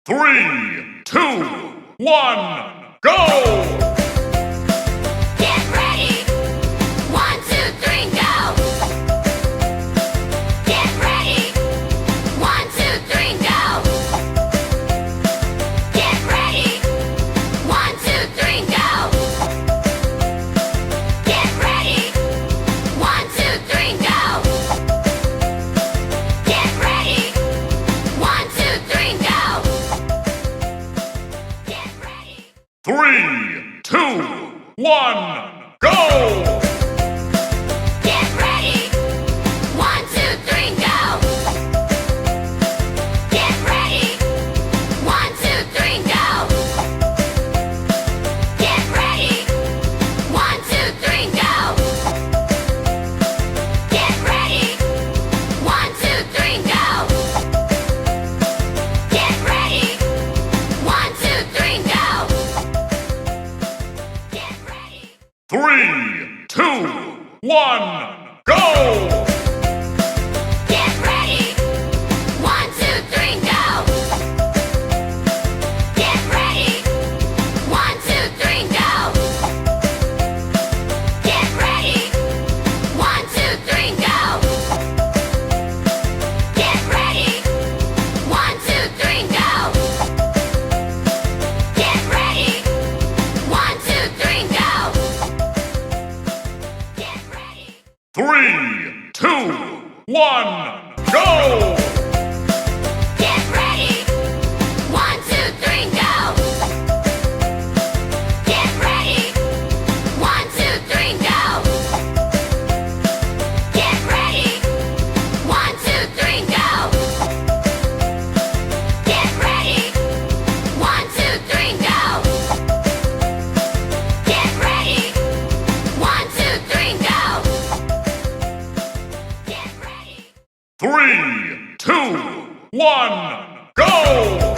3, 2, 1, go! Get ready! 1, 2, 3, go! Get ready! 1, 2, 3, go! Get ready! 1, 2, 3, go! Get ready! 1, 2, 3, go! Get ready! 1, 2, 3, go! Get ready! 3, 2, 1, go! Get ready! 1, 2, 3, go! Get ready! 1, 2, 3, go! Get ready! 1, 2, 3, go! Get ready! 1, 2, 3, go! Get ready! 1, 2, 3, go! Get ready! 3, 2, 1, go! Get ready! 1, 2, 3, go! Get ready! 1, 2, 3, go! Get ready! 1, 2, 3, go! Get ready! 1, 2, 3, go! Get ready! 1, 2, 3, go! Get ready! 3, 2, 1, go! Get ready! 1, 2, 3, go! Get ready! 1, 2, 3, go! Get ready! 1, 2, 3, go! Get ready! 1, 2, 3, go! Get ready! 1, 2, 3, go! Get ready! 3, 2, 1, go!